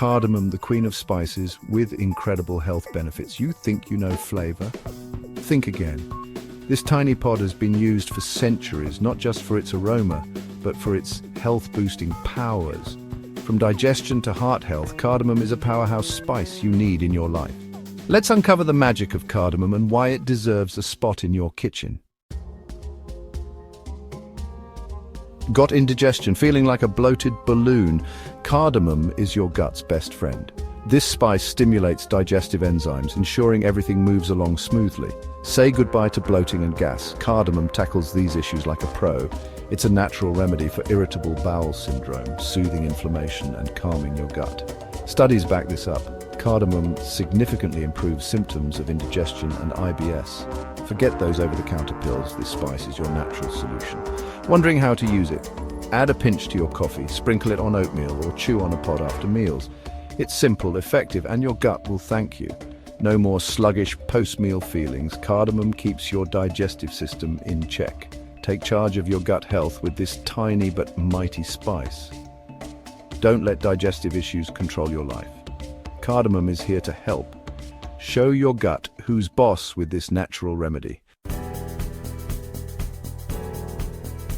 Cardamom, the queen of spices, with incredible health benefits. You think you know flavor? Think again. This tiny pod has been used for centuries, not just for its aroma, but for its health-boosting powers. From digestion to heart health, cardamom is a powerhouse spice you need in your life. Let's uncover the magic of cardamom and why it deserves a spot in your kitchen. Got indigestion, feeling like a bloated balloon? Cardamom is your gut's best friend. This spice stimulates digestive enzymes, ensuring everything moves along smoothly. Say goodbye to bloating and gas. Cardamom tackles these issues like a pro. It's a natural remedy for irritable bowel syndrome, soothing inflammation and calming your gut. Studies back this up. Cardamom significantly improves symptoms of indigestion and IBS. Forget those over-the-counter pills. This spice is your natural solution. Wondering how to use it? Add a pinch to your coffee, sprinkle it on oatmeal, or chew on a pod after meals. It's simple, effective, and your gut will thank you. No more sluggish post-meal feelings. Cardamom keeps your digestive system in check. Take charge of your gut health with this tiny but mighty spice. Don't let digestive issues control your life. Cardamom is here to help. Show your gut who's boss with this natural remedy.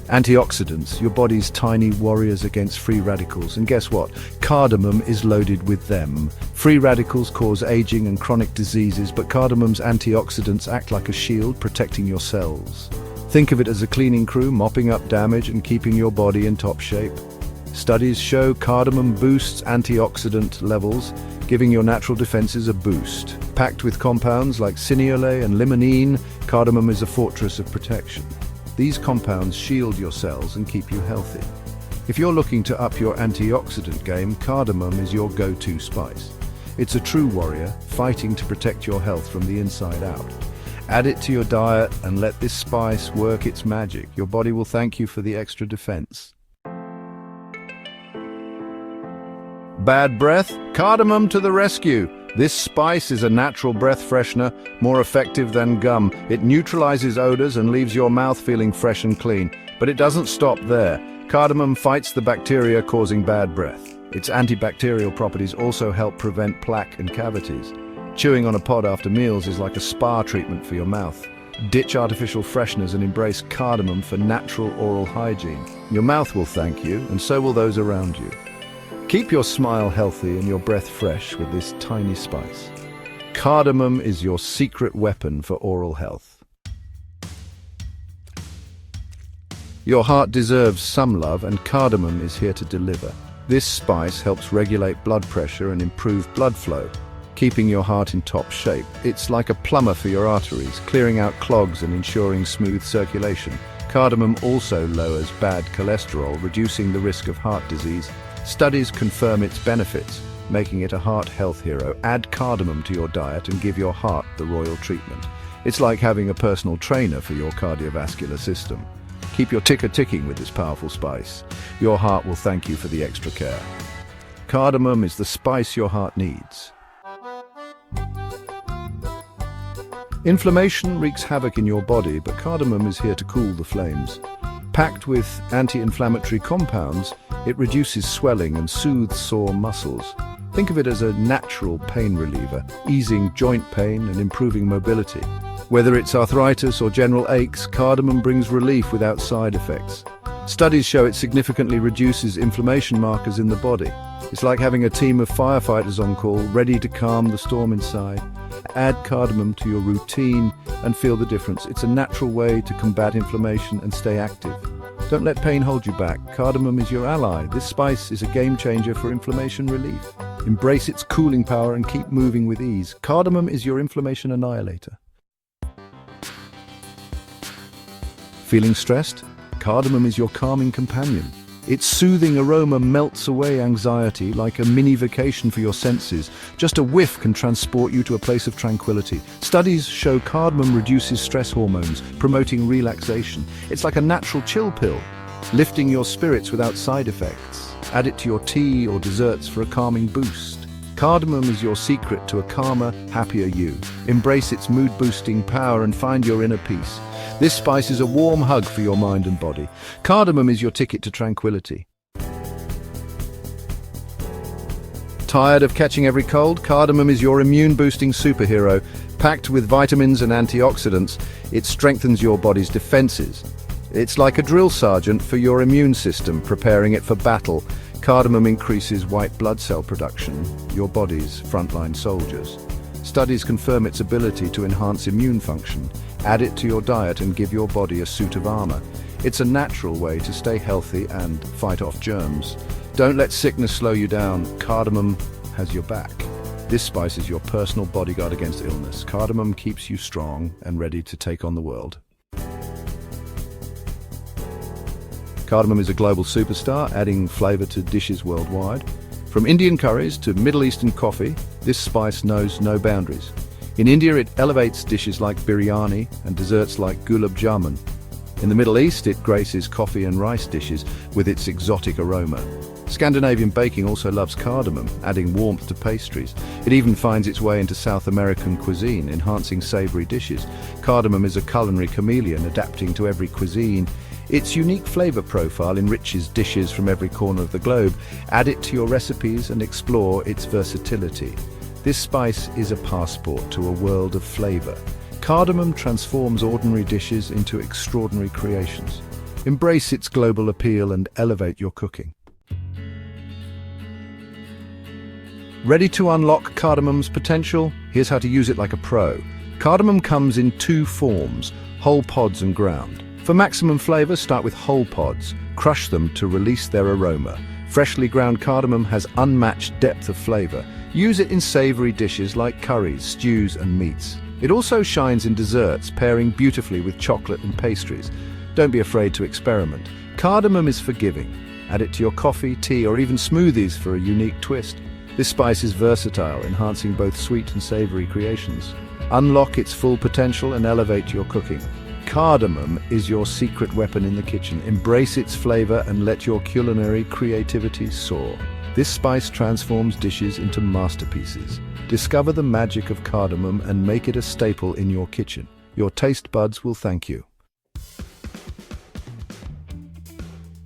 Antioxidants, your body's tiny warriors against free radicals. And guess what? Cardamom is loaded with them. Free radicals cause aging and chronic diseases, but cardamom's antioxidants act like a shield, protecting your cells. Think of it as a cleaning crew, mopping up damage and keeping your body in top shape. Studies show cardamom boosts antioxidant levels, giving your natural defenses a boost. Packed with compounds like cineole and limonene, cardamom is a fortress of protection. These compounds shield your cells and keep you healthy. If you're looking to up your antioxidant game, cardamom is your go-to spice. It's a true warrior, fighting to protect your health from the inside out. Add it to your diet and let this spice work its magic. Your body will thank you for the extra defense. Bad breath? Cardamom to the rescue! This spice is a natural breath freshener, more effective than gum. It neutralizes odors and leaves your mouth feeling fresh and clean. But it doesn't stop there. Cardamom fights the bacteria causing bad breath. Its antibacterial properties also help prevent plaque and cavities. Chewing on a pod after meals is like a spa treatment for your mouth. Ditch artificial fresheners and embrace cardamom for natural oral hygiene. Your mouth will thank you, and so will those around you. Keep your smile healthy and your breath fresh with this tiny spice. Cardamom is your secret weapon for oral health. Your heart deserves some love, and cardamom is here to deliver. This spice helps regulate blood pressure and improve blood flow, keeping your heart in top shape. It's like a plumber for your arteries, clearing out clogs and ensuring smooth circulation. Cardamom also lowers bad cholesterol, reducing the risk of heart disease. Studies confirm its benefits, making it a heart health hero. Add cardamom to your diet and give your heart the royal treatment. It's like having a personal trainer for your cardiovascular system. Keep your ticker ticking with this powerful spice. Your heart will thank you for the extra care. Cardamom is the spice your heart needs. Inflammation wreaks havoc in your body, but cardamom is here to cool the flames. Packed with anti-inflammatory compounds, it reduces swelling and soothes sore muscles. Think of it as a natural pain reliever, easing joint pain and improving mobility. Whether it's arthritis or general aches, cardamom brings relief without side effects. Studies show it significantly reduces inflammation markers in the body. It's like having a team of firefighters on call, ready to calm the storm inside. Add cardamom to your routine and feel the difference. It's a natural way to combat inflammation and stay active. Don't let pain hold you back. Cardamom is your ally. This spice is a game changer for inflammation relief. Embrace its cooling power and keep moving with ease. Cardamom is your inflammation annihilator. Feeling stressed? Cardamom is your calming companion. Its soothing aroma melts away anxiety like a mini vacation for your senses. Just a whiff can transport you to a place of tranquility. Studies show cardamom reduces stress hormones, promoting relaxation. It's like a natural chill pill, lifting your spirits without side effects. Add it to your tea or desserts for a calming boost. Cardamom is your secret to a calmer, happier you. Embrace its mood-boosting power and find your inner peace. This spice is a warm hug for your mind and body. Cardamom is your ticket to tranquility. Tired of catching every cold? Cardamom is your immune-boosting superhero. Packed with vitamins and antioxidants, it strengthens your body's defenses. It's like a drill sergeant for your immune system, preparing it for battle. Cardamom increases white blood cell production, your body's frontline soldiers. Studies confirm its ability to enhance immune function. Add it to your diet and give your body a suit of armor. It's a natural way to stay healthy and fight off germs. Don't let sickness slow you down. Cardamom has your back. This spice is your personal bodyguard against illness. Cardamom keeps you strong and ready to take on the world. Cardamom is a global superstar, adding flavor to dishes worldwide. From Indian curries to Middle Eastern coffee, this spice knows no boundaries. In India, it elevates dishes like biryani and desserts like gulab jamun. In the Middle East, it graces coffee and rice dishes with its exotic aroma. Scandinavian baking also loves cardamom, adding warmth to pastries. It even finds its way into South American cuisine, enhancing savory dishes. Cardamom is a culinary chameleon, adapting to every cuisine. Its unique flavor profile enriches dishes from every corner of the globe. Add it to your recipes and explore its versatility. This spice is a passport to a world of flavor. Cardamom transforms ordinary dishes into extraordinary creations. Embrace its global appeal and elevate your cooking. Ready to unlock cardamom's potential? Here's how to use it like a pro. Cardamom comes in two forms, whole pods and ground. For maximum flavor, start with whole pods. Crush them to release their aroma. Freshly ground cardamom has unmatched depth of flavor. Use it in savory dishes like curries, stews, and meats. It also shines in desserts, pairing beautifully with chocolate and pastries. Don't be afraid to experiment. Cardamom is forgiving. Add it to your coffee, tea, or even smoothies for a unique twist. This spice is versatile, enhancing both sweet and savory creations. Unlock its full potential and elevate your cooking. Cardamom is your secret weapon in the kitchen. Embrace its flavor and let your culinary creativity soar. This spice transforms dishes into masterpieces. Discover the magic of cardamom and make it a staple in your kitchen. Your taste buds will thank you.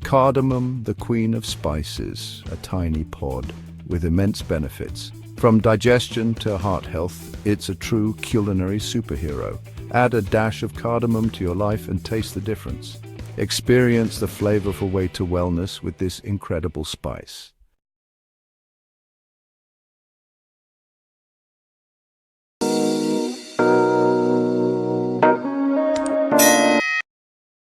Cardamom, the queen of spices, a tiny pod with immense benefits. From digestion to heart health, it's a true culinary superhero. Add a dash of cardamom to your life and taste the difference. Experience the flavorful way to wellness with this incredible spice.